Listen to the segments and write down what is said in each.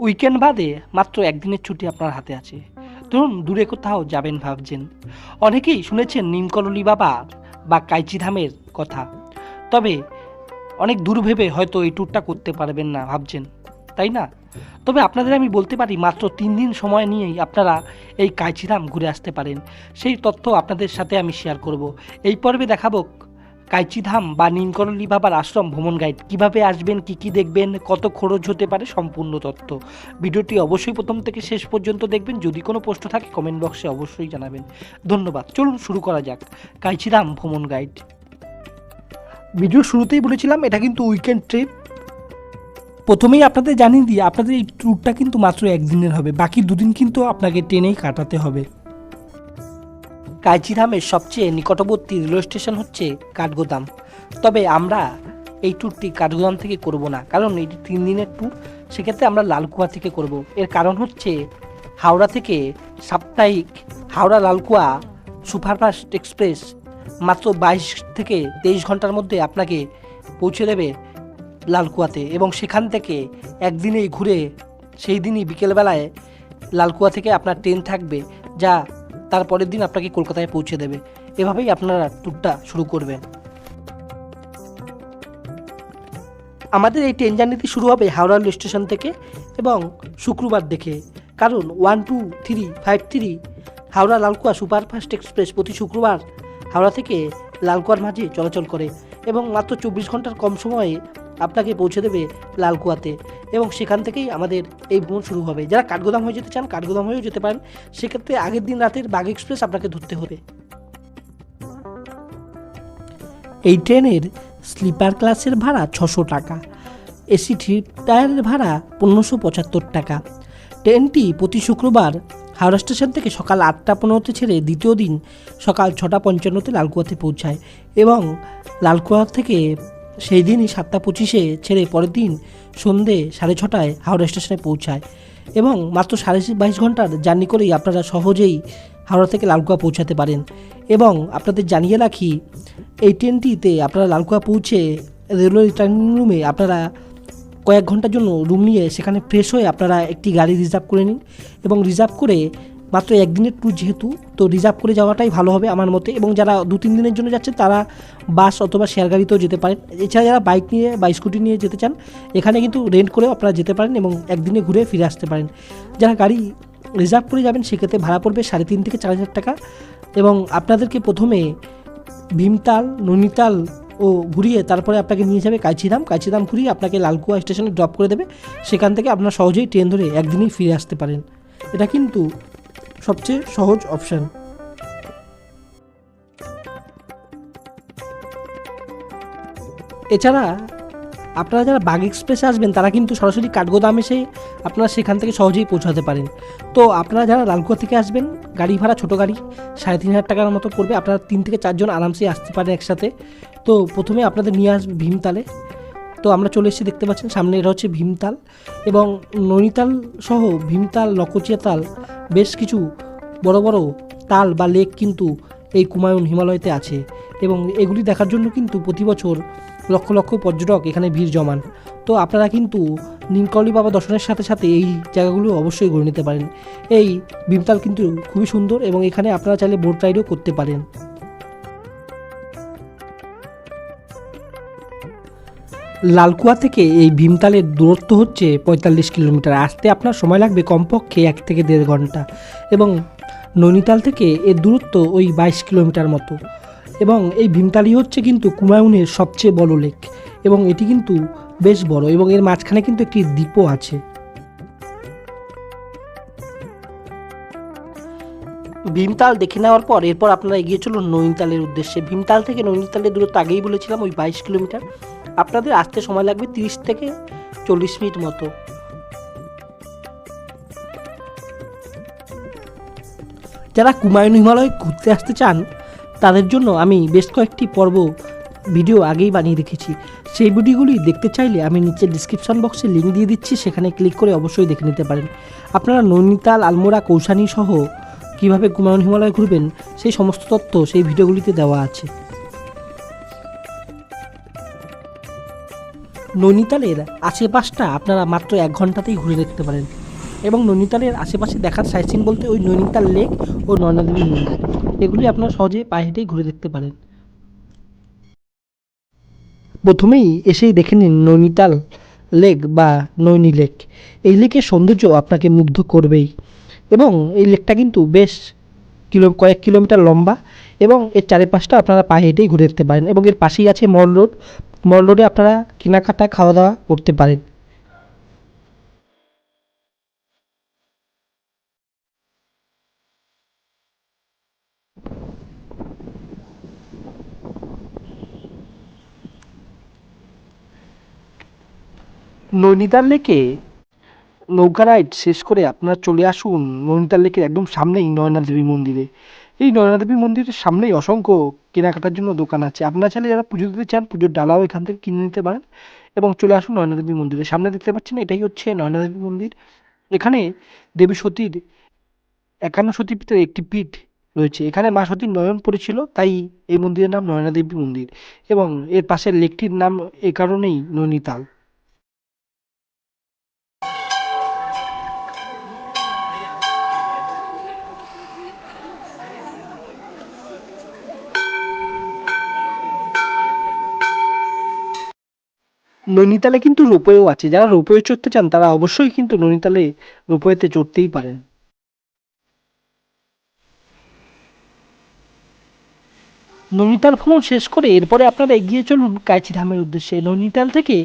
Weekend বাদে মাত্র একদিনের ছুটি আপনার হাতে আছে। ধরুন দূরে কোথাও যাবেন ভাবছেন। অনেকেই শুনেছেন নিমকরলি বাবা বা কাইচি ধামের কথা, তবে অনেক দূর ভেবে হয়তো এই ট্যুরটা করতে পারবেন না ভাবছেন, তাই না? তবে আপনাদের আমি বলতে পারি মাত্র 3 দিন সময় নিয়েই আপনারা এই কাইচিধাম ঘুরে আসতে পারেন। সেই তথ্য আপনাদের সাথে আমি শেয়ার করব। এই পর্বে দেখাবো কাইচিধাম বা নিমকরলি বাবার আশ্রম ভ্রমণ গাইড, কিভাবে আসবেন, কি কি দেখবেন, কত খরচ হতে পারে, সম্পূর্ণ তথ্য। ভিডিওটি অবশ্যই প্রথম থেকে শেষ পর্যন্ত দেখবেন। যদি কোনো প্রশ্ন থাকে কমেন্ট বক্সে অবশ্যই জানাবেন। ধন্যবাদ। চলুন শুরু করা যাক কাইচিধাম ভ্রমণ গাইড। ভিডিও শুরুতেই বলেছিলাম এটা কিন্তু উইকেন্ড ট্রিপ। প্রথমেই আপনাদের জানিয়ে দিই, আপনাদের এই ট্যুরটা কিন্তু মাত্র একদিনের হবে, বাকি দুদিন কিন্তু আপনাকে ট্রেনেই কাটাতে হবে। কাইচিধামের সবচেয়ে নিকটবর্তী রেলওয়ে স্টেশন হচ্ছে কাঠগোদাম। তবে আমরা এই ট্যুরটি কাঠগোদাম থেকে করব না, কারণ এটি 3 দিনের ট্যুর। সেক্ষেত্রে আমরা লালকুয়া থেকে করব। এর কারণ হচ্ছে হাওড়া থেকে সাপ্তাহিক হাওড়া লালকুয়া সুপারফাস্ট এক্সপ্রেস মাত্র 22 থেকে 23 ঘন্টার মধ্যে আপনাকে পৌঁছে দেবে লালকুয়াতে, এবং সেখান থেকে একদিনেই ঘুরে সেই দিনই বিকেলবেলায় লালকুয়া থেকে আপনার ট্রেন থাকবে, যা তারপরের দিন আপনাকে কলকাতায় পৌঁছে দেবে। এভাবেই আপনারা ট্যুরটা শুরু করবেন। আমাদের এই ট্রেন জার্নিটি শুরু হবে হাওড়া রেল স্টেশন থেকে এবং শুক্রবার দেখে, কারণ 12353 হাওড়া লালকুয়া সুপারফাস্ট এক্সপ্রেস প্রতি শুক্রবার হাওড়া থেকে লালকুয়ার মাঝে চলাচল করে এবং মাত্র 24 ঘন্টার কম সময়ে আপনাকে পৌঁছে দেবে লালকুয়াতে, এবং সেখান থেকেই আমাদের এই ভ্রমণ শুরু হবে। যারা কাঠগোদাম হয়ে যেতে চান কাঠগোদাম হয়েও যেতে পারেন, সেক্ষেত্রে আগের দিন রাতের বাগ এক্সপ্রেস আপনাকে ধরতে হবে। এই ট্রেনের স্লিপার ক্লাসের ভাড়া 600 টাকা, এসি থ্রি টায়ারের ভাড়া 1575 টাকা। ট্রেনটি প্রতি শুক্রবার হাওড়া স্টেশন থেকে সকাল 8টা 15তে ছেড়ে দ্বিতীয় দিন সকাল 6টা 55তে লালকুয়াতে পৌঁছায়, এবং লালকুয়া থেকে সেই দিনই 7টা 25-এ ছেড়ে পরের দিন সন্ধে 6:30টায় হাওড়া স্টেশনে পৌঁছায়, এবং মাত্র 22.5 ঘন্টার জার্নি করেই আপনারা সহজেই হাওড়া থেকে লালকুয়া পৌঁছাতে পারেন। এবং আপনাদের জানিয়ে রাখি, এই ট্রেনটিতে আপনারা লালকুয়া পৌঁছে রেলওয়ে রিটার্নিং রুমে আপনারা কয়েক ঘন্টার জন্য রুম নিয়ে সেখানে ফ্রেশ হয়ে আপনারা একটি গাড়ি রিজার্ভ করে নিন, এবং রিজার্ভ করে মাত্র একদিনের ট্যুর যেহেতু, তো রিজার্ভ করে যাওয়াটাই ভালো হবে আমার মতে। এবং যারা 2-3 দিনের জন্য যাচ্ছেন তারা বাস অথবা শেয়ার গাড়িতেও যেতে পারেন। এছাড়া যারা বাইক নিয়ে বা স্কুটি নিয়ে যেতে চান, এখানে কিন্তু রেন্ট করেও আপনারা যেতে পারেন এবং একদিনে ঘুরে ফিরে আসতে পারেন। যারা গাড়ি রিজার্ভ করে যাবেন সেক্ষেত্রে ভাড়া পড়বে 3,500 থেকে 4,000 টাকা, এবং আপনাদেরকে প্রথমে ভীমতাল, নৈনিতাল ও ঘুরিয়ে তারপরে আপনাকে নিয়ে যাবে কাইচিধাম। কাইচিধাম ঘুরিয়ে আপনাকে লালকুয়া স্টেশনে ড্রপ করে দেবে। সেখান থেকে আপনারা সহজেই ট্রেন ধরে একদিনেই ফিরে আসতে পারেন। এটা কিন্তু সবচেয়ে সহজ অপশান। এছাড়া আপনারা যারা বাগ এক্সপ্রেসে আসবেন তারা কিন্তু সরাসরি কাঠগোদাম এসে আপনারা সেখান থেকে সহজেই পৌঁছাতে পারেন। তো আপনারা যারা লালকুয়া থেকে আসবেন, গাড়ি ভাড়া ছোটো গাড়ি 3,500 টাকার মতো পড়বে। আপনারা 3 থেকে 4 জন আরামসে আসতে পারেন একসাথে। তো প্রথমে আপনাদের নিয়ে আসবে ভীমতালে। তো আমরা চলে এসেছি, দেখতে পাচ্ছেন সামনে এটা হচ্ছে ভীমতাল, এবং নৈনিতাল সহ ভীমতাল, লকচিয়া তাল, বেশ কিছু বড় বড় তাল বা লেক কিন্তু এই কুমায়ুন হিমালয়তে আছে, এবং এগুলি দেখার জন্য কিন্তু প্রতি বছর লক্ষ লক্ষ পর্যটক এখানে ভিড় জমান। তো আপনারা কিন্তু নিমকরলি বাবা দর্শনের সাথে সাথে এই জায়গাগুলো অবশ্যই ঘুরে নিতে পারেন। এই ভীমতাল কিন্তু খুবই সুন্দর, এবং এখানে আপনারা চাইলে বোট রাইডও করতে পারেন। লালকুয়া থেকে এই ভীমতালের দূরত্ব হচ্ছে 45 কিলোমিটার। আসতে আপনার সময় লাগবে কমপক্ষে 1 থেকে 1.5 ঘন্টা, এবং নৈনিতাল থেকে এর দূরত্ব ওই 22 কিলোমিটার মতো। এবং এই ভীমতালই হচ্ছে কিন্তু কুমায়ুনের সবচেয়ে বড় লেক, এবং এটি কিন্তু বেশ বড়, এবং এর মাঝখানে কিন্তু একটি দ্বীপও আছে। ভীমতাল দেখে নেওয়ার পর এরপর আপনারা এগিয়ে চলুন নৈনিতালের উদ্দেশ্যে। ভীমতাল থেকে নৈনিতালের দূরত্ব আগেই বলেছিলাম ওই 22 কিলোমিটার। আপনাদের আসতে সময় লাগবে 30 থেকে 40 মিনিট মতো। যারা কুমায়ুন হিমালয় ঘুরতে আসতে চান তাদের জন্য আমি বেশ কয়েকটি পর্ব ভিডিও আগেই বানিয়ে রেখেছি। সেই ভিডিওগুলি দেখতে চাইলে আমি নিচে ডিসক্রিপশন বক্সে লিঙ্ক দিয়ে দিচ্ছি, সেখানে ক্লিক করে অবশ্যই দেখে নিতে পারেন। আপনারা নৈনিতাল, আলমোড়া, কৌশানি সহ কীভাবে কুমায়ুন হিমালয় ঘুরবেন সেই সমস্ত তথ্য সেই ভিডিওগুলিতে দেওয়া আছে। নৈনিতালের আশেপাশটা আপনারা মাত্র 1 ঘন্টাতেই ঘুরে দেখতে পারেন। এবং নৈনিতালের আশেপাশে দেখার সাইট সিন বলতে ওই নৈনিতাল লেক ও নয়নাদেবী মন্দির, এগুলি আপনারা সহজে পায়ে হেঁটেই ঘুরে দেখতে পারেন। প্রথমেই এসেই দেখে নিন নৈনিতাল লেক বা নৈনি লেক। এই লেকের সৌন্দর্য আপনাকে মুগ্ধ করবেই। এবং এই লেকটা কিন্তু বেশ কয়েক কিলোমিটার লম্বা এবং এর চারিপাশটা আপনারা পায়ে হেঁটেই ঘুরে দেখতে পারেন। এবং এর পাশেই আছে মল রোড। মল রোডে আপনারা কেনাকাটা খাওয়া দাওয়া করতে পারেন। নৈনিতাল লেকে নৌকা রাইড শেষ করে আপনারা চলে আসুন নৈনিতাল লেকের একদম সামনেই নয়না দেবী মন্দিরে। এই নয়না দেবী মন্দিরের সামনেই অসংখ্য কেনাকাটার জন্য দোকান আছে। আপনারা চাইলে যারা পুজো দিতে চান পুজোর ডালাও এখান থেকে কিনে নিতে পারেন এবং চলে আসুন নয়না দেবী মন্দিরে। সামনে দেখতে পাচ্ছেন এটাই হচ্ছে নয়না দেবী মন্দির। এখানে দেবী সতীর 51 সতীপীঠের একটি পীঠ রয়েছে। এখানে মা সতীর নয়ন পড়েছিল, তাই এই মন্দিরের নাম নয়না দেবী মন্দির। এবং এর পাশের লেকটির নাম এ কারণেই নৈনিতাল। নৈনিতালে কিন্তু রোপওয়েও আছে। যারা রোপওয়ে চড়তে চান তারা অবশ্যই কিন্তু নৈনিতালে রোপওয়েতে চড়তেই পারেন। নৈনিতাল ভ্রমণ শেষ করে এরপরে আপনারা এগিয়ে চলুন কাইচিধামের উদ্দেশ্যে। নৈনিতাল থেকে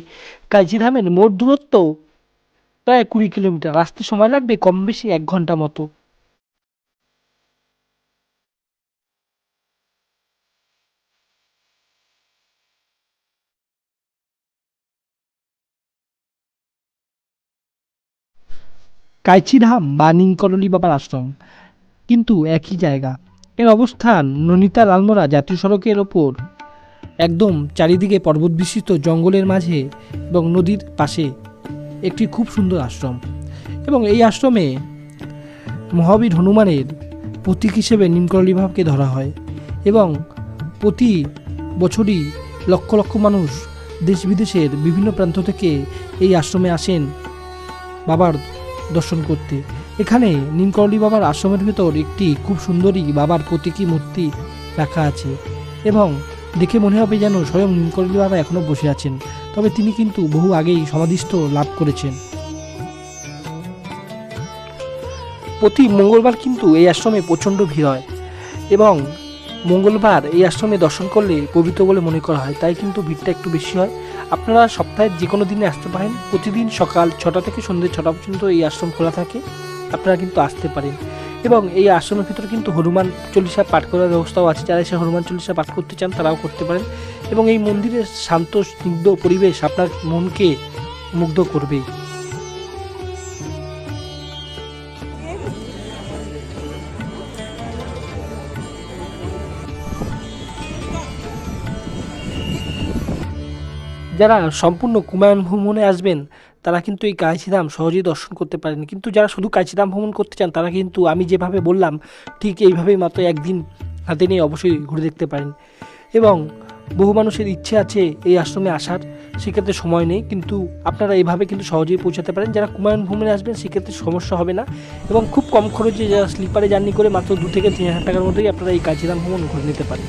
কাইচিধামের মোট দূরত্ব প্রায় 20 কিলোমিটার। আসতে সময় লাগবে কম বেশি 1 ঘন্টা মতো। কাইচিধাম বা নিমকরলি বাবার আশ্রম কিন্তু একই জায়গা। এর অবস্থান নৈনিতাল আলমোড়া জাতীয় সড়কের ওপর, একদম চারিদিকে পর্বত বিস্তৃত জঙ্গলের মাঝে এবং নদীর পাশে একটি খুব সুন্দর আশ্রম। এবং এই আশ্রমে মহাবীর হনুমানের প্রতীক হিসেবে নিমকরলি বাবাকে ধরা হয়। এবং প্রতি বছরই লক্ষ লক্ষ মানুষ দেশ বিদেশের বিভিন্ন প্রান্ত থেকে এই আশ্রমে আসেন বাবার দর্শন করতে। এখানে নিমকরলি বাবার আশ্রমের ভেতর একটি খুব সুন্দরী বাবার প্রতীকী মূর্তি রাখা আছে এবং দেখে মনে হবে যেন স্বয়ং নিমকরলি বাবা এখনও বসে আছেন। তবে তিনি কিন্তু বহু আগেই সমাধিস্থ লাভ করেছেন। প্রতি মঙ্গলবার কিন্তু এই আশ্রমে প্রচণ্ড ভিড় হয় এবং মঙ্গলবার এই আশ্রমে দর্শন করলে পবিত্র বলে মনে করা হয়, তাই কিন্তু ভিড়টা একটু বেশি হয়। আপনারা সপ্তাহের যে কোনো দিনে আসতে পারেন। প্রতিদিন সকাল 6টা থেকে সন্ধ্যে 6টা পর্যন্ত এই আশ্রম খোলা থাকে। আপনারা কিন্তু আসতে পারেন। এবং এই আশ্রমের ভিতরে কিন্তু হনুমান চল্লিশা পাঠ করার ব্যবস্থাও আছে। যারা এসে হনুমান চল্লিশা পাঠ করতে চান তারাও করতে পারেন। এবং এই মন্দিরের শান্ত স্নিগ্ধ পরিবেশ আপনার মনকে মুগ্ধ করবে। যারা সম্পূর্ণ কুমায়ুন ভ্রমণে আসবেন তারা কিন্তু এই কাইচিধাম সহজেই দর্শন করতে পারেন। কিন্তু যারা শুধু কাইচিধাম ভ্রমণ করতে চান তারা কিন্তু আমি যেভাবে বললাম ঠিক এইভাবেই মাত্র একদিন হাতে নিয়ে অবশ্যই ঘুরে দেখতে পারেন। এবং বহু মানুষের ইচ্ছে আছে এই আশ্রমে আসার, সেক্ষেত্রে সময় নেই, কিন্তু আপনারা এইভাবে কিন্তু সহজেই পৌঁছাতে পারেন। যারা কুমায়ুন ভ্রমণে আসবেন সেক্ষেত্রে সমস্যা হবে না এবং খুব কম খরচে যারা স্লিপারে জার্নি করে মাত্র 2 থেকে 3 হাজার টাকার মধ্যেই আপনারা এই কাইচিধাম ভ্রমণ ঘুরে নিতে পারেন।